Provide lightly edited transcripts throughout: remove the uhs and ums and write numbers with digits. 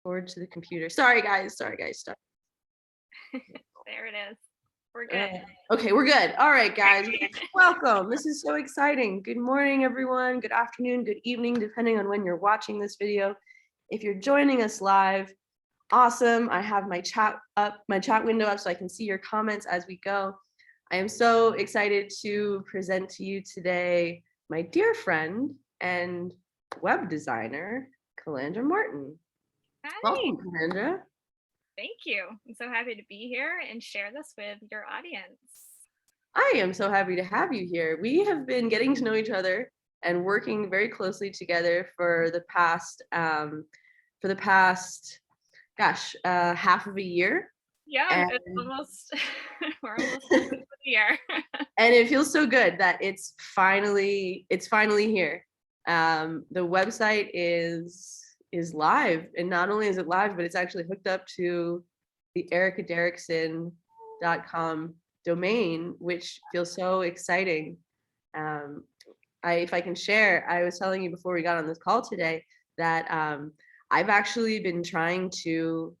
Forward to the computer. Sorry guys. Sorry. There it is. We're good. Okay, we're good. All right, guys. Welcome. This is so exciting. Good morning, everyone. Good afternoon, good evening, depending on when you're watching this video. If you're joining us live, awesome. I have my chat window up so I can see your comments as we go. I am so excited to present to you today my dear friend and web designer, Calandra Martin. Hi. Welcome, Calandra. Thank you. I'm so happy to be here and share this with your audience. I am so happy to have you here. We have been getting to know each other and working very closely together for the past half of a year. Yeah, it's almost we're almost at the year. And it feels so good that it's finally here. The website is live, and not only is it live, but it's actually hooked up to the Derrickson.com domain, which feels so exciting. If I can share, I was telling you before we got on this call today that I've actually been trying to.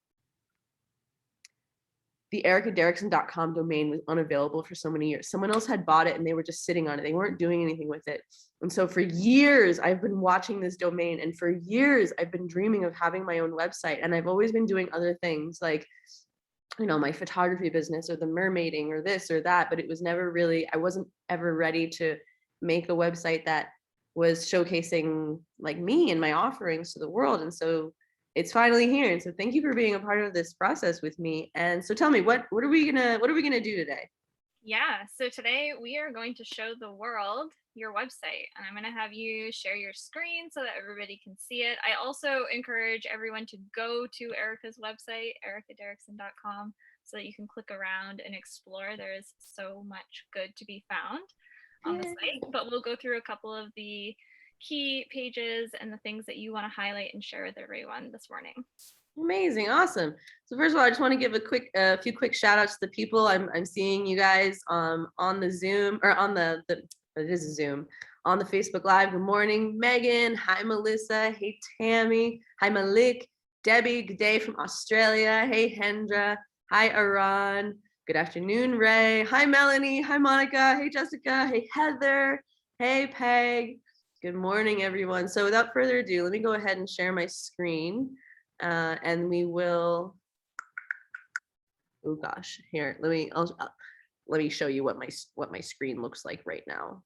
The Derrickson.com domain was unavailable for so many years. Someone else had bought it and they were just sitting on it. They weren't doing anything with it. And so for years, I've been watching this domain, and for years, I've been dreaming of having my own website. And I've always been doing other things like, my photography business or the mermaiding or this or that, but it was never really, I wasn't ever ready to make a website that was showcasing like me and my offerings to the world. And so it's finally here. And so thank you for being a part of this process with me. And so tell me, what are we gonna do today? Yeah, so today we are going to show the world your website, and I'm going to have you share your screen so that everybody can see it. I also encourage everyone to go to Erica's website, ericaderrickson.com, so that you can click around and explore. There is so much good to be found on the site, but we'll go through a couple of the key pages and the things that you want to highlight and share with everyone this morning. Amazing, awesome. So first of all, I just want to give a few quick shout outs to the people I'm seeing you guys on the Zoom, or on the it is a Zoom, on the Facebook Live. Good morning, Megan. Hi, Melissa. Hey, Tammy. Hi, Malik. Debbie. Good day from Australia. Hey, Hendra. Hi, Aran. Good afternoon, Ray. Hi, Melanie. Hi, Monica. Hey, Jessica. Hey, Heather. Hey, Peg. Good morning, everyone. So without further ado, let me go ahead and share my screen. And we will. Oh gosh, here. Let me show you what my screen looks like right now.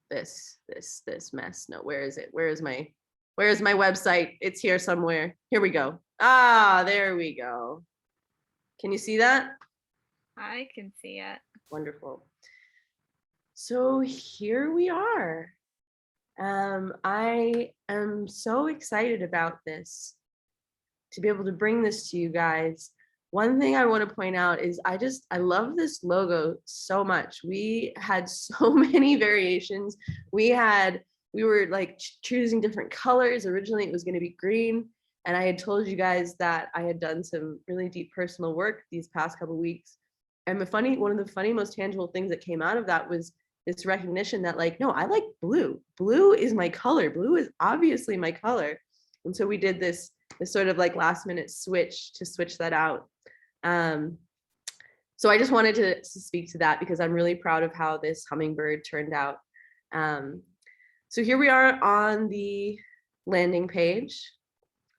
This mess. No, where is it? Where is my website? It's here somewhere. Here we go. Ah, there we go. Can you see that? I can see it. Wonderful. So here we are. I am so excited about this, to be able to bring this to you guys. One thing I want to point out is I love this logo so much. We had so many variations. We were like choosing different colors. Originally it was going to be green. And I had told you guys that I had done some really deep personal work these past couple of weeks. And one of the funny, most tangible things that came out of that was this recognition that, like, no, I like blue. Blue is my color. Blue is obviously my color. And so we did this sort of like last minute switch to switch that out. So I just wanted to speak to that because I'm really proud of how this hummingbird turned out. So here we are on the landing page.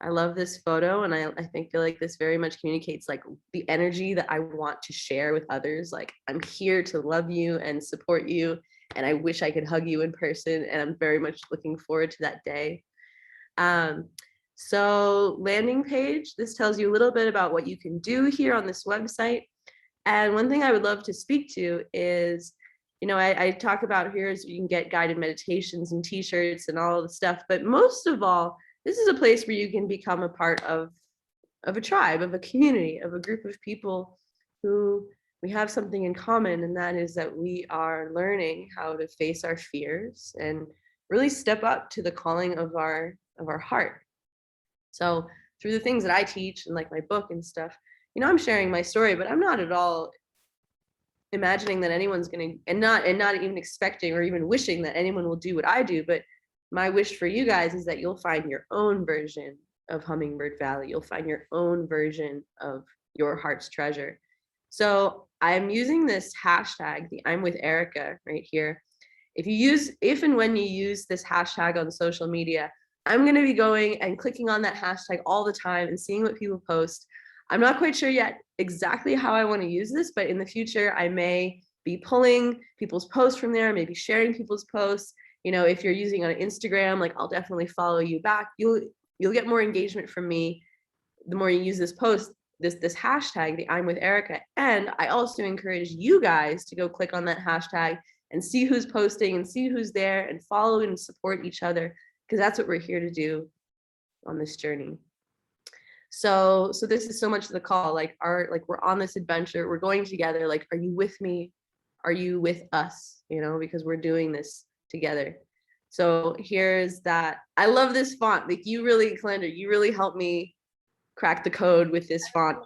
I love this photo, and I feel like this very much communicates like the energy that I want to share with others. Like, I'm here to love you and support you, and I wish I could hug you in person, and I'm very much looking forward to that day. So landing page, this tells you a little bit about what you can do here on this website. And one thing I would love to speak to is, I talk about here is you can get guided meditations and t-shirts and all of the stuff, but most of all, this is a place where you can become a part of a tribe, of a community, of a group of people who we have something in common, and that is that we are learning how to face our fears and really step up to the calling of our heart. So through the things that I teach and like my book and stuff, I'm sharing my story, but I'm not at all imagining that anyone's going to, and not even expecting or even wishing that anyone will do what I do. But my wish for you guys is that you'll find your own version of Hummingbird Valley. You'll find your own version of your heart's treasure. So I'm using this hashtag, the I'm with Erica, right here. If and when you use this hashtag on social media, I'm going to be going and clicking on that hashtag all the time and seeing what people post. I'm not quite sure yet exactly how I want to use this, but in the future, I may be pulling people's posts from there, maybe sharing people's posts. If you're using on Instagram, like I'll definitely follow you back. You'll get more engagement from me the more you use this post, this hashtag, the I'm with Erica. And I also encourage you guys to go click on that hashtag and see who's posting and see who's there and follow and support each other, because that's what we're here to do on this journey. So this is so much the call, like we're on this adventure, we're going together. Like, are you with me? Are you with us? Because we're doing this together. So here's that. I love this font. Like, Calandra, you really helped me crack the code with this font.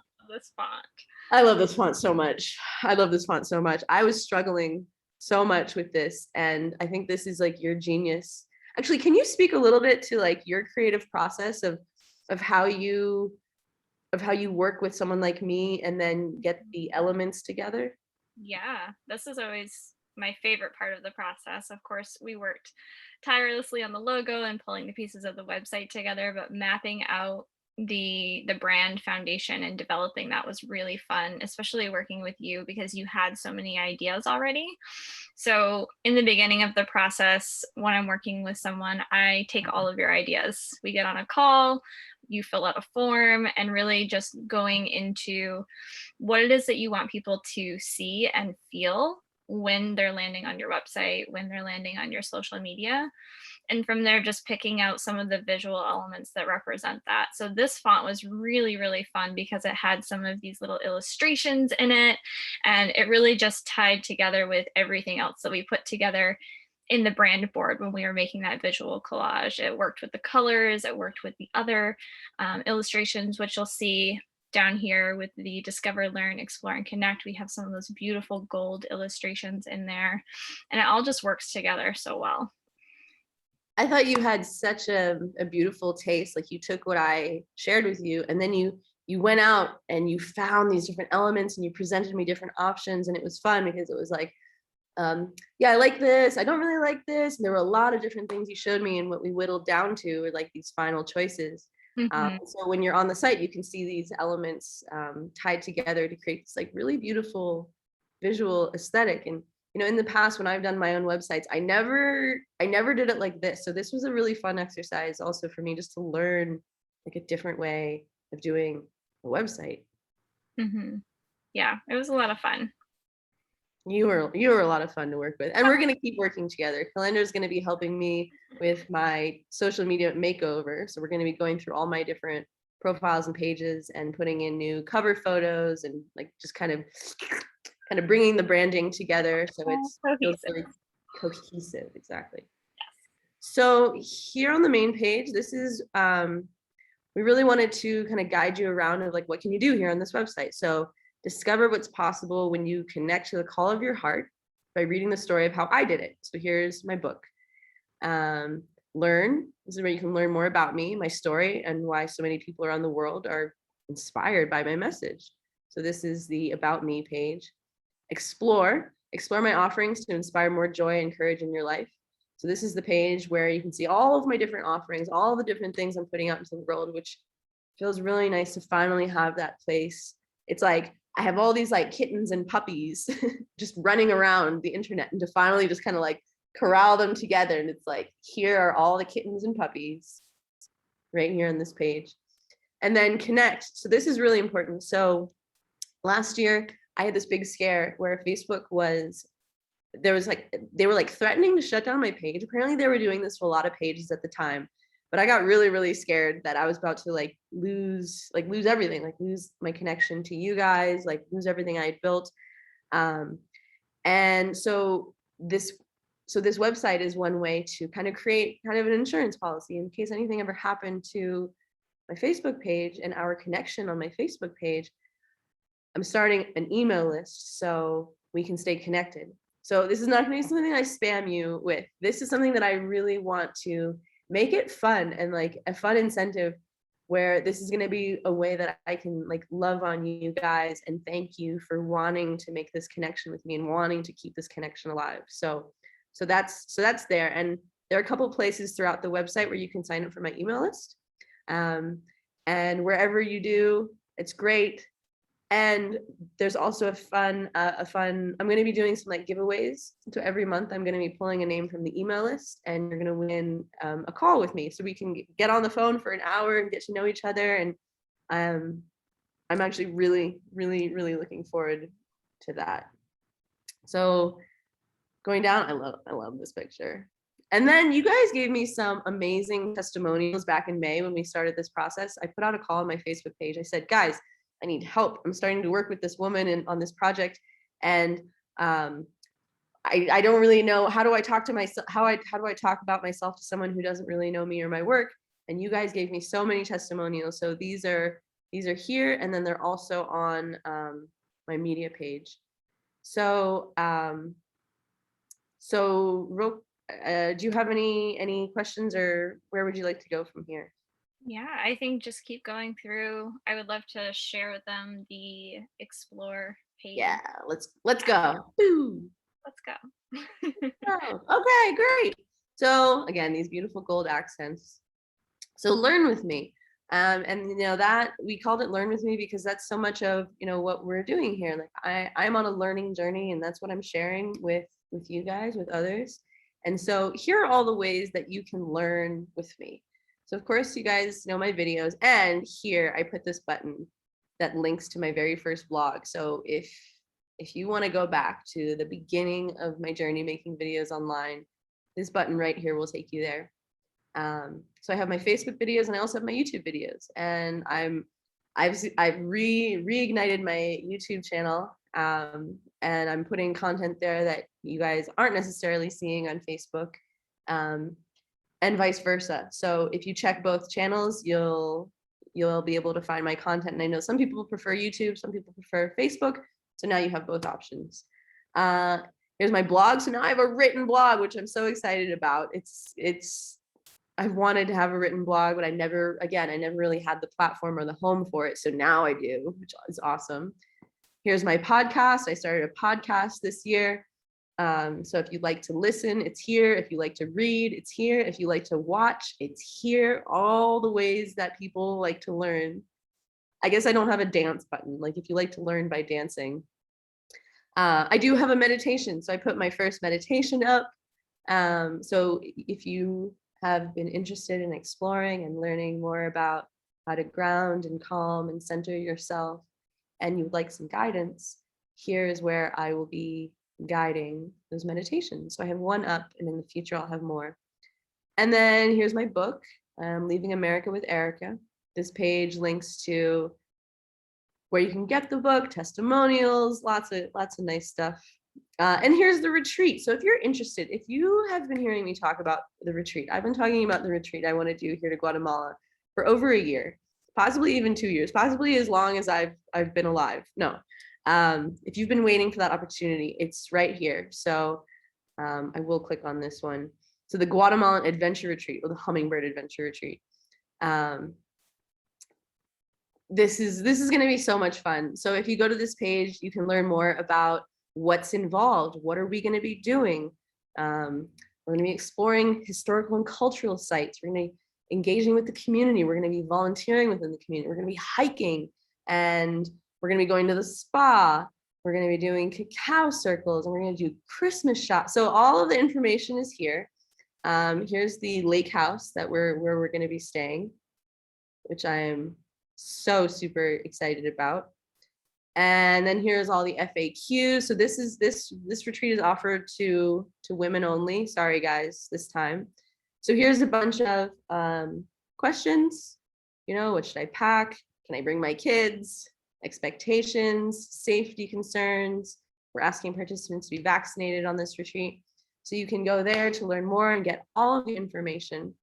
I love this font so much. I was struggling so much with this, and I think this is like your genius. Actually, can you speak a little bit to like your creative process of how you work with someone like me and then get the elements together? Yeah, this is always my favorite part of the process. Of course, we worked tirelessly on the logo and pulling the pieces of the website together, but mapping out the brand foundation and developing that was really fun, especially working with you because you had so many ideas already. So in the beginning of the process, when I'm working with someone, I take all of your ideas. We get on a call, you fill out a form, and really just going into what it is that you want people to see and feel when they're landing on your website, when they're landing on your social media. And from there, just picking out some of the visual elements that represent that. So this font was really, really fun because it had some of these little illustrations in it. And it really just tied together with everything else that we put together in the brand board when we were making that visual collage. It worked with the colors, it worked with the other illustrations, which you'll see down here with the Discover, Learn, Explore, and Connect. We have some of those beautiful gold illustrations in there, and it all just works together so well. I thought you had such a beautiful taste. Like, you took what I shared with you, and then you went out and you found these different elements and you presented me different options, and it was fun because it was like, yeah, I like this, I don't really like this. And there were a lot of different things you showed me, and what we whittled down to were like these final choices. So when you're on the site, you can see these elements tied together to create this like really beautiful visual aesthetic. And in the past, when I've done my own websites, I never did it like this. So this was a really fun exercise also for me, just to learn like a different way of doing a website. Yeah, it was a lot of fun. You were a lot of fun to work with, and we're going to keep working together. Calandra is going to be helping me with my social media makeover. So we're going to be going through all my different profiles and pages and putting in new cover photos and like just kind of bringing the branding together so it's really cohesive. Exactly. So here on the main page, this is we really wanted to kind of guide you around of like, what can you do here on this website? So discover what's possible when you connect to the call of your heart by reading the story of how I did it. So here's my book. Learn. This is where you can learn more about me, my story, and why so many people around the world are inspired by my message. So this is the About Me page. Explore my offerings to inspire more joy and courage in your life. So this is the page where you can see all of my different offerings, all the different things I'm putting out into the world, which feels really nice to finally have that place. It's like I have all these like kittens and puppies just running around the internet, and to finally just kind of like corral them together. And it's like, here are all the kittens and puppies right here on this page. And then connect. So this is really important. So last year I had this big scare where Facebook they were like threatening to shut down my page. Apparently they were doing this for a lot of pages at the time. But I got really, really scared that I was about to lose everything, lose my connection to you guys, lose everything I had built. And so this website is one way to kind of create kind of an insurance policy in case anything ever happened to my Facebook page and our connection on my Facebook page. I'm starting an email list so we can stay connected. So this is not going to be something I spam you with. This is something that I really want to make it fun and like a fun incentive where this is going to be a way that I can like love on you guys and thank you for wanting to make this connection with me and wanting to keep this connection alive. So that's there. And there are a couple places throughout the website where you can sign up for my email list. And wherever you do, it's great. And there's also a fun, I'm going to be doing some like giveaways. So every month I'm going to be pulling a name from the email list, and you're going to win a call with me. So we can get on the phone for an hour and get to know each other. And I'm actually really, really, really looking forward to that. So going down, I love this picture. And then you guys gave me some amazing testimonials back in May when we started this process. I put out a call on my Facebook page. I said, guys, I need help. I'm starting to work with this woman on this project, and I don't really know, how do I talk to myself? How do I talk about myself to someone who doesn't really know me or my work? And you guys gave me so many testimonials. So these are here, and then they're also on my media page. So do you have any questions, or where would you like to go from here? Yeah, I think just keep going through. I would love to share with them the explore page. Yeah, let's go. Woo. Let's go. Oh, okay, great. So again, these beautiful gold accents. So learn with me. And you know that we called it learn with me because that's so much of, you know, what we're doing here. Like I'm on a learning journey, and that's what I'm sharing with you guys, with others. And so here are all the ways that you can learn with me. So of course, you guys know my videos, and here I put this button that links to my very first blog. So if you want to go back to the beginning of my journey making videos online, this button right here will take you there. So I have my Facebook videos, and I also have my YouTube videos, and I've reignited my YouTube channel, and I'm putting content there that you guys aren't necessarily seeing on Facebook, and vice versa. So if you check both channels, you'll be able to find my content. And I know some people prefer YouTube, some people prefer Facebook. So now you have both options. Here's my blog. So now I have a written blog, which I'm so excited about. I've wanted to have a written blog, but I never really had the platform or the home for it. So now I do, which is awesome. Here's my podcast. I started a podcast this year. So if you'd like to listen, it's here. If you like to read, it's here. If you like to watch, it's here. All the ways that people like to learn. I guess I don't have a dance button. Like if you like to learn by dancing. I do have a meditation. So I put my first meditation up. So if you have been interested in exploring and learning more about how to ground and calm and center yourself, and you'd like some guidance, here is where I will be guiding those meditations. So I have one up, and in the future I'll have more. And then here's my book, Leaving America with Erica. This page links to where you can get the book, testimonials, lots of nice stuff. And here's the retreat. So if you're interested, if you have been hearing me talk about the retreat, I've been talking about the retreat I want to do here to Guatemala for over a year, possibly even 2 years, possibly as long as I've been alive. No. If you've been waiting for that opportunity, it's right here. So I will click on this one. So the Guatemalan Adventure Retreat, or the Hummingbird Adventure Retreat. This is going to be so much fun. So if you go to this page, you can learn more about what's involved. What are we going to be doing? We're going to be exploring historical and cultural sites. We're going to be engaging with the community. We're going to be volunteering within the community. We're going to be hiking, and we're going to be going to the spa. We're going to be doing cacao circles, and we're going to do Christmas shops. So all of the information is here. Here's the lake house where we're going to be staying, which I am so super excited about. And then here's all the FAQs. So this retreat is offered to women only. Sorry guys, this time. So here's a bunch of questions. You know, what should I pack? Can I bring my kids? Expectations, safety concerns. We're asking participants to be vaccinated on this retreat. So you can go there to learn more and get all of the information.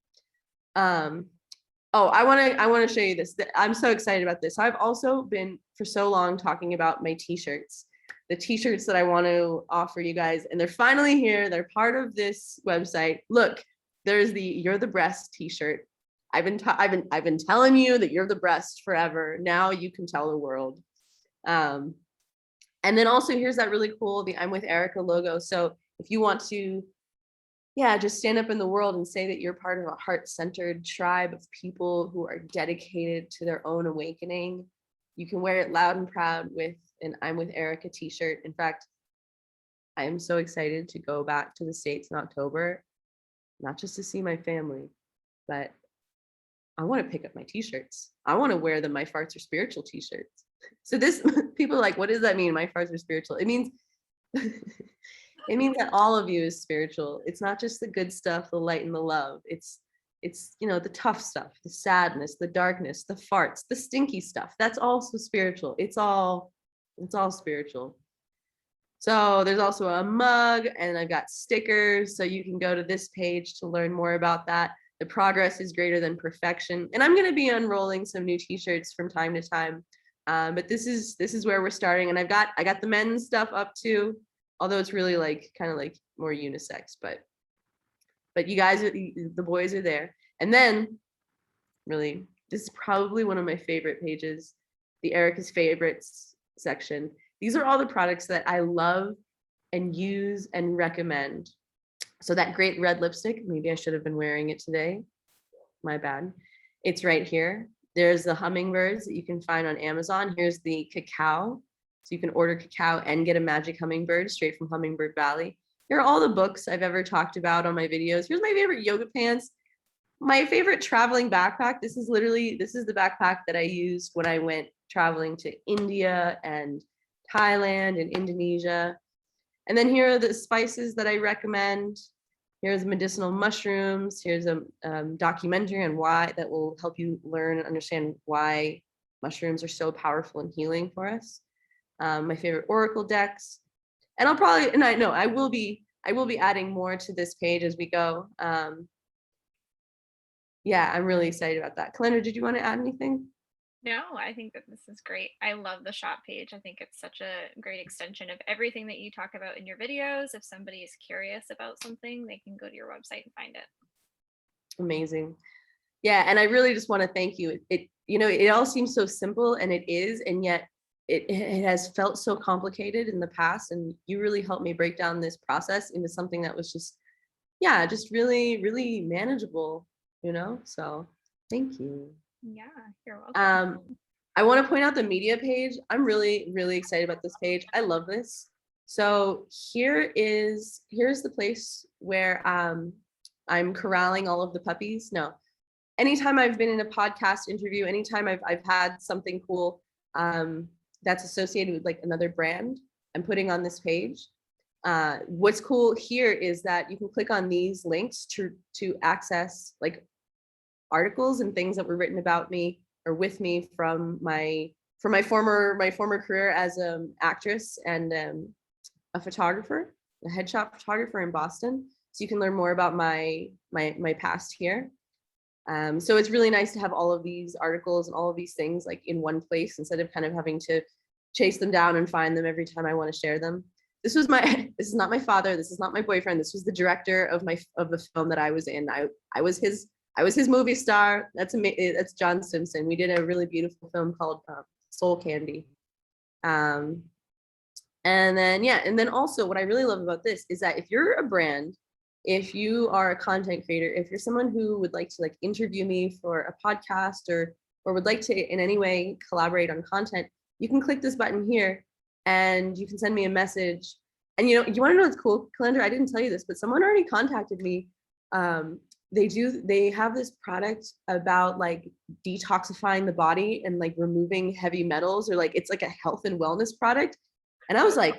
Oh, I want to show you this. I'm so excited about this. So I've also been for so long talking about my t-shirts, the t-shirts that I want to offer you guys, and they're finally here. They're part of this website. Look, there's the You're the Breast t-shirt. I've been telling you that you're the best forever. Now you can tell the world. And then also here's that really cool, the I'm with Erica logo. So if you want to, yeah, just stand up in the world and say that you're part of a heart-centered tribe of people who are dedicated to their own awakening, you can wear it loud and proud with an I'm with Erica t-shirt. In fact, I am so excited to go back to the States in October, not just to see my family, but I want to pick up my t-shirts. I want to wear the My Farts Are Spiritual t-shirts. So this, people are like, what does that mean? My farts are spiritual. It means, it means that all of you is spiritual. It's not just the good stuff, the light and the love. It's, you know, the tough stuff, the sadness, the darkness, the farts, the stinky stuff. That's also spiritual. It's all spiritual. So there's also a mug, and I've got stickers. So you can go to this page to learn more about that. The progress is greater than perfection. And I'm going to be unrolling some new t-shirts from time to time. But this is where we're starting. And I got the men's stuff up too, although it's really like kind of like more unisex, but you guys, the boys are there. And then really, this is probably one of my favorite pages, the Erica's favorites section. These are all the products that I love and use and recommend. So that great red lipstick, maybe I should have been wearing it today. My bad. It's right here. There's the hummingbirds that you can find on Amazon. Here's the cacao. So you can order cacao and get a magic hummingbird straight from Hummingbird Valley. Here are all the books I've ever talked about on my videos. Here's my favorite yoga pants. My favorite traveling backpack. This is the backpack that I used when I went traveling to India and Thailand and Indonesia. And then here are the spices that I recommend. Here's medicinal mushrooms. Here's a documentary on why that will help you learn and understand why mushrooms are so powerful and healing for us. My favorite oracle decks, and I will be adding more to this page as we go. Yeah, I'm really excited about that. Calandra, did you want to add anything? No, I think that this is great. I love the shop page. I think it's such a great extension of everything that you talk about in your videos. If somebody is curious about something, they can go to your website and find it. Amazing. Yeah, and I really just want to thank you. It all seems so simple, and it is, and yet it has felt so complicated in the past, and you really helped me break down this process into something that was just really, really manageable, so thank you. Yeah, you're welcome. I want to point out the media page. I'm really, really excited about this page. I love this. So here's the place where I'm corralling all of the puppies. No, anytime I've been in a podcast interview, anytime I've had something cool that's associated with like another brand, I'm putting on this page. What's cool here is that you can click on these links to access like articles and things that were written about me or with me from my former career as an actress and a photographer, a headshot photographer in Boston. So you can learn more about my past here. So it's really nice to have all of these articles and all of these things like in one place instead of kind of having to chase them down and find them every time I want to share them. This is not my father. This is not my boyfriend. This was the director of the film that I was in. I was his movie star. That's John Simpson. We did a really beautiful film called Soul Candy. And then also what I really love about this is that if you're a brand, if you are a content creator, if you're someone who would like to like interview me for a podcast or would like to in any way collaborate on content, you can click this button here and you can send me a message. And you want to know what's cool, Calandra? I didn't tell you this, but someone already contacted me. They have this product about like detoxifying the body and like removing heavy metals, or like it's like a health and wellness product. And I was like,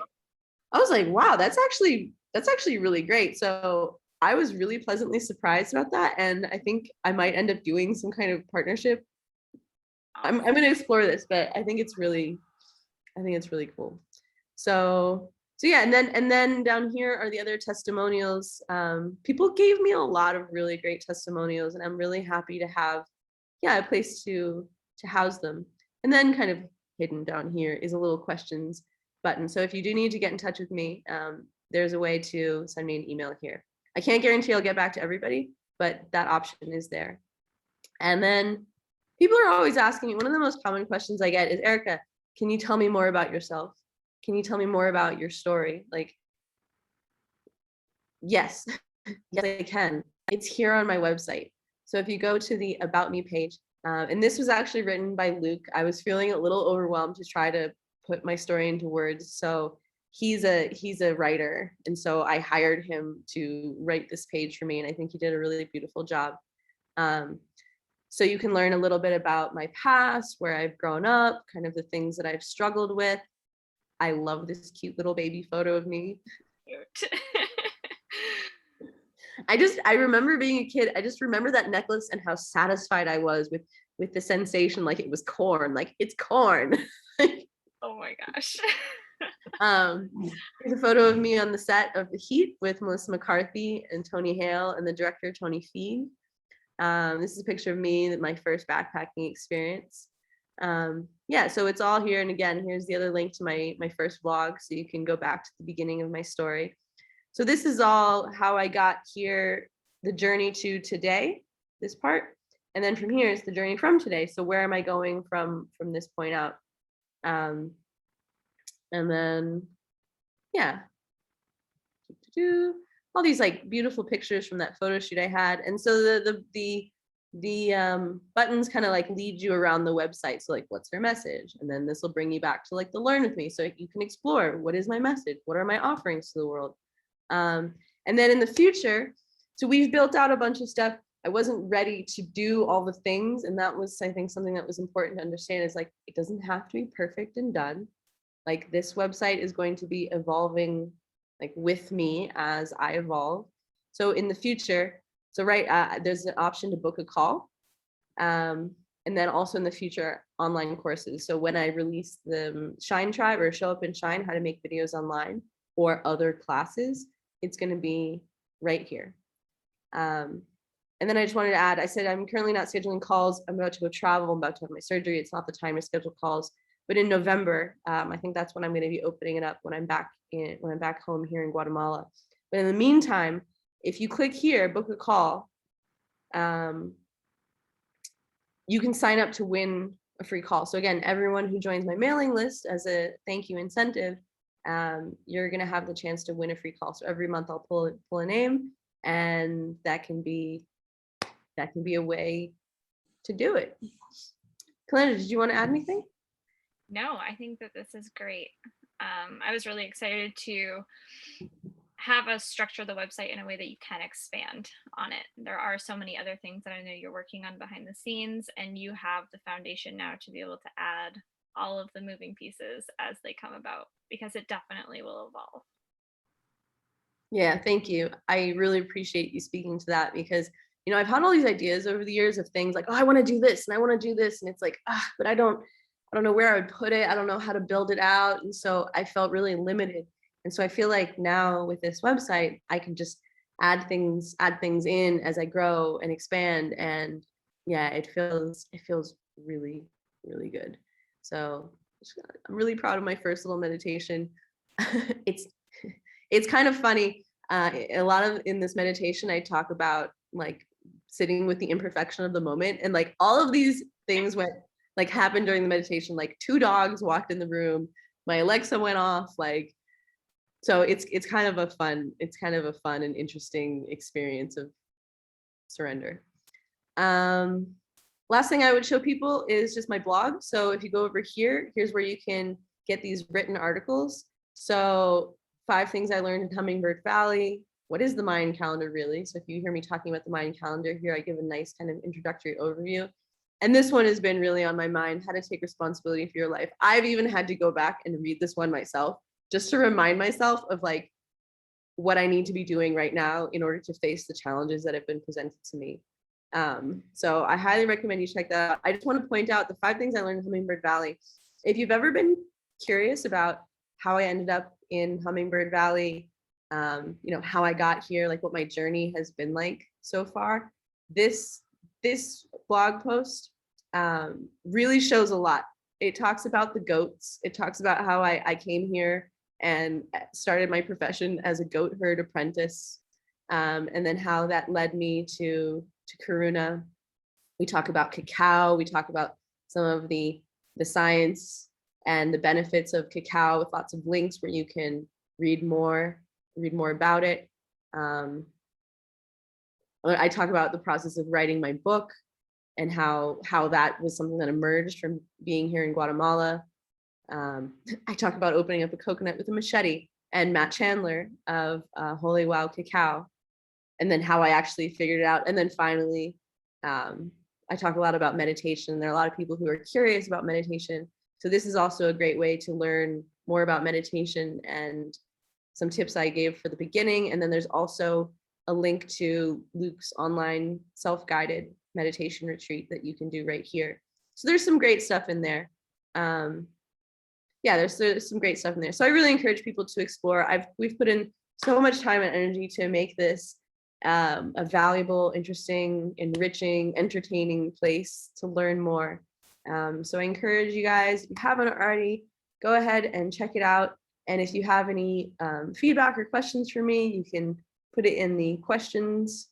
wow, that's actually really great. So I was really pleasantly surprised about that. And I think I might end up doing some kind of partnership. I'm going to explore this, but I think it's really cool. So yeah, and then down here are the other testimonials. People gave me a lot of really great testimonials, and I'm really happy to have a place to house them. And then kind of hidden down here is a little questions button. So if you do need to get in touch with me, there's a way to send me an email here. I can't guarantee I'll get back to everybody, but that option is there. And then people are always asking me, one of the most common questions I get is, Erica, can you tell me more about yourself? Can you tell me more about your story? Like, yes, yes, I can. It's here on my website. So if you go to the About Me page, and this was actually written by Luke. I was feeling a little overwhelmed to try to put my story into words. So he's a writer. And so I hired him to write this page for me. And I think he did a really beautiful job. So you can learn a little bit about my past, where I've grown up, kind of the things that I've struggled with. I love this cute little baby photo of me. Cute. I remember being a kid. I just remember that necklace and how satisfied I was with the sensation, like it was corn, like it's corn. Oh my gosh. Here's a photo of me on the set of The Heat with Melissa McCarthy and Tony Hale and the director Tony Feig. This is a picture of me, my first backpacking experience. Yeah, so it's all here. And again, here's the other link to my first vlog, so you can go back to the beginning of my story. So this is all how I got here, the journey to today, this part. And then from here is the journey from today. So where am I going from this point out? And then, yeah, all these like beautiful pictures from that photo shoot I had. And so the buttons kind of like lead you around the website. So like, what's their message? And then this will bring you back to like the learn with me. So you can explore, what is my message? What are my offerings to the world? And then in the future, so we've built out a bunch of stuff. I wasn't ready to do all the things. And that was, I think, something that was important to understand is like, it doesn't have to be perfect and done. Like this website is going to be evolving like with me as I evolve. So in the future, so there's an option to book a call. And then also in the future, online courses. So when I release the Shine Tribe or Show Up and Shine, how to make videos online, or other classes, it's going to be right here. And then I just wanted to add, I said, I'm currently not scheduling calls. I'm about to go travel. I'm about to have my surgery. It's not the time to schedule calls. But in November, I think that's when I'm going to be opening it up when I'm back home here in Guatemala. But in the meantime, if you click here, book a call, you can sign up to win a free call. So again, everyone who joins my mailing list as a thank you incentive, you're going to have the chance to win a free call. So every month I'll pull a name, and that can be a way to do it. Calandra, did you want to add anything? No, I think that this is great. I was really excited to have us structure the website in a way that you can expand on it. There are so many other things that I know you're working on behind the scenes, and you have the foundation now to be able to add all of the moving pieces as they come about, because it definitely will evolve. Yeah, thank you. I really appreciate you speaking to that, because I've had all these ideas over the years of things like, oh, I want to do this and I want to do this, and it's like, but I don't know where I would put it. I don't know how to build it out, and so I felt really limited. And so I feel like now with this website, I can just add things in as I grow and expand, and yeah, it feels really, really good. So I'm really proud of my first little meditation. It's kind of funny. A lot of in this meditation, I talk about like sitting with the imperfection of the moment, and like all of these things happened during the meditation. Like 2 dogs walked in the room, my Alexa went off, like, so it's kind of a fun and interesting experience of surrender. Last thing I would show people is just my blog. So if you go over here, here's where you can get these written articles. So 5 things I learned in Hummingbird Valley. What is the Mayan calendar really? So if you hear me talking about the Mayan calendar here, I give a nice kind of introductory overview. And this one has been really on my mind, how to take responsibility for your life. I've even had to go back and read this one myself, just to remind myself of like what I need to be doing right now in order to face the challenges that have been presented to me. So I highly recommend you check that out. I just want to point out the 5 things I learned in Hummingbird Valley. If you've ever been curious about how I ended up in Hummingbird Valley, how I got here, like what my journey has been like so far, this blog post really shows a lot. It talks about the goats. It talks about how I came here and started my profession as a goat herd apprentice, and then how that led me to Karuna, We talk about cacao. We talk about some of the science and the benefits of cacao with lots of links where you can read more about it. I talk about the process of writing my book and how that was something that emerged from being here in Guatemala. I talk about opening up a coconut with a machete and Matt Chandler of Holy Wow Cacao, and then how I actually figured it out. And then finally, I talk a lot about meditation. There are a lot of people who are curious about meditation. So this is also a great way to learn more about meditation and some tips I gave for the beginning. And then there's also a link to Luke's online self-guided meditation retreat that you can do right here. So there's some great stuff in there. Yeah, there's some great stuff in there. So I really encourage people to explore. We've put in so much time and energy to make this a valuable, interesting, enriching, entertaining place to learn more. So I encourage you guys, if you haven't already, go ahead and check it out. And if you have any feedback or questions for me, you can put it in the questions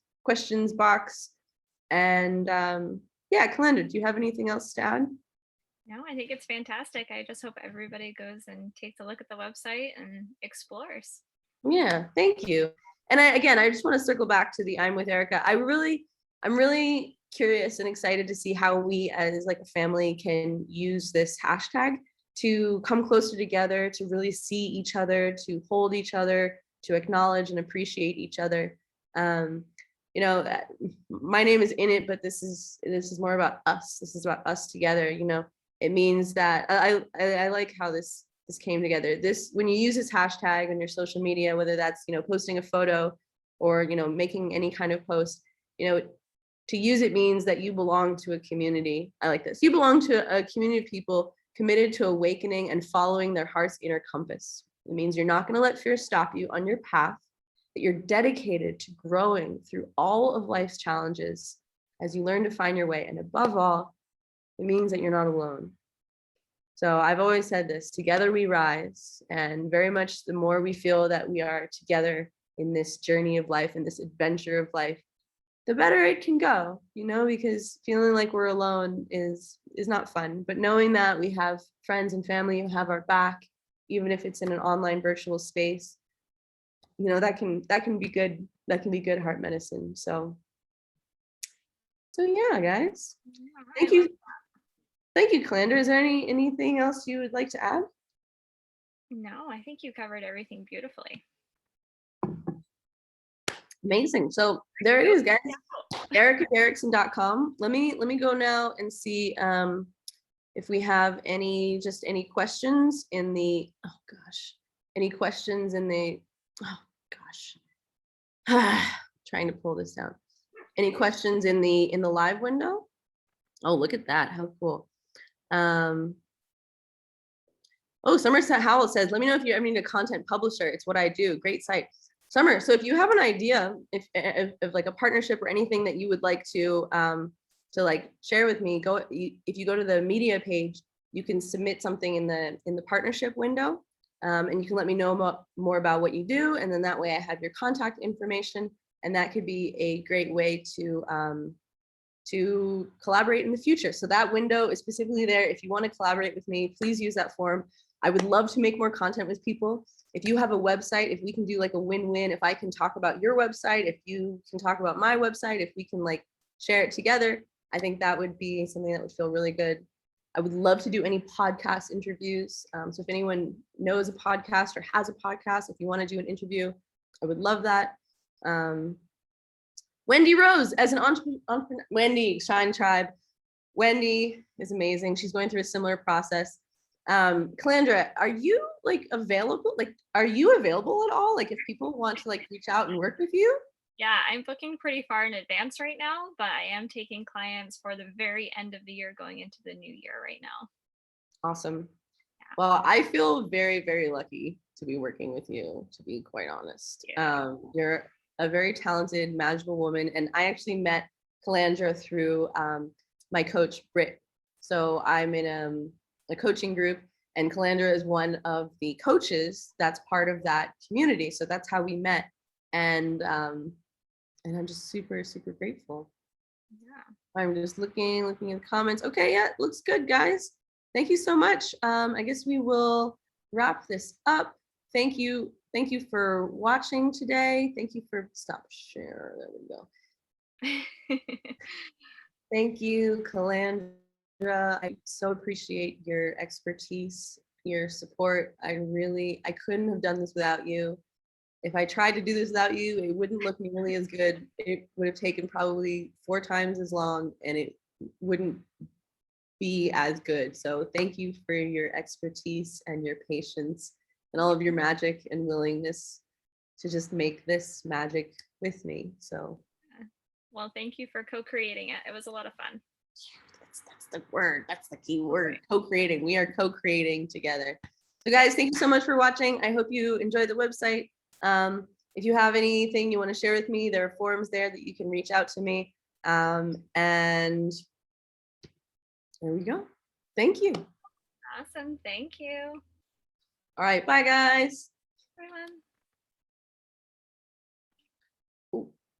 box. And yeah, Calandra, do you have anything else to add? No, I think it's fantastic. I just hope everybody goes and takes a look at the website and explores. Yeah, thank you. And I just want to circle back to the I'm with Erica. I'm really curious and excited to see how we as like a family can use this hashtag to come closer together, to really see each other, to hold each other, to acknowledge and appreciate each other. You know, my name is in it, but this is more about us. This is about us together. You know, it means that I like how this came together. This, when you use this hashtag on your social media, whether that's, you know, posting a photo or, you know, making any kind of post, you know, to use it means that you belong to a community. I like this. You belong to a community of people committed to awakening and following their heart's inner compass. It means you're not going to let fear stop you on your path, that you're dedicated to growing through all of life's challenges as you learn to find your way. And above all, it means that you're not alone. So I've always said this, together we rise. And very much the more we feel that we are together in this journey of life, in this adventure of life, the better it can go, you know, because feeling like we're alone is not fun. But knowing that we have friends and family who have our back, even if it's in an online virtual space, you know, that can be good. That can be good heart medicine. So yeah, guys. Thank you. Thank you, Calandra. Is there anything else you would like to add? No, I think you covered everything beautifully. Amazing. So there it is, guys. Derrickson.com. Let me go now and see if we have any questions in the, any questions in the, trying to pull this down. Any questions in the live window? Oh, look at that. How cool. Oh, Somerset Howell says, let me know if you're a content publisher. It's what I do. Great site. Summer, so if you have an idea if like a partnership or anything that you would like to like share with me, if you go to the media page, you can submit something in the partnership window, and you can let me know more about what you do, and then that way I have your contact information, and that could be a great way to collaborate in the future. So that window is specifically there. If you want to collaborate with me, please use that form. I would love to make more content with people. If you have a website, if we can do like a win-win, if I can talk about your website, if you can talk about my website, if we can like share it together, I think that would be something that would feel really good. I would love to do any podcast interviews. So if anyone knows a podcast or has a podcast, if you want to do an interview, I would love that. Wendy Rose, as an entrepreneur, Wendy, Shine Tribe. Wendy is amazing. She's going through a similar process. Calandra, are you like available? Like, are you available at all? Like if people want to like reach out and work with you? Yeah, I'm booking pretty far in advance right now, but I am taking clients for the very end of the year going into the new year right now. Awesome. Yeah. Well, I feel very, very lucky to be working with you, to be quite honest. Yeah. You're a very talented, magical woman. And I actually met Calandra through my coach, Britt. So I'm in a coaching group, and Calandra is one of the coaches that's part of that community. So that's how we met. And I'm just super, super grateful. Yeah. I'm just looking in the comments. Okay, yeah, looks good, guys. Thank you so much. I guess we will wrap this up. Thank you for watching today. Thank you for stop share. There we go. Thank you, Calandra. I so appreciate your expertise, your support. I couldn't have done this without you. If I tried to do this without you, it wouldn't look nearly as good. It would have taken probably 4 times as long, and it wouldn't be as good. So thank you for your expertise and your patience and all of your magic and willingness to just make this magic with me. So Well, thank you for co-creating it. It was a lot of fun. that's the word. That's the key word. Co-creating. We are co-creating together. So guys, thank you so much for watching. I hope you enjoyed the website. If you have anything you want to share with me, there are forums there that you can reach out to me. And there we go. Thank you. Awesome. Thank you. All right. Bye, guys.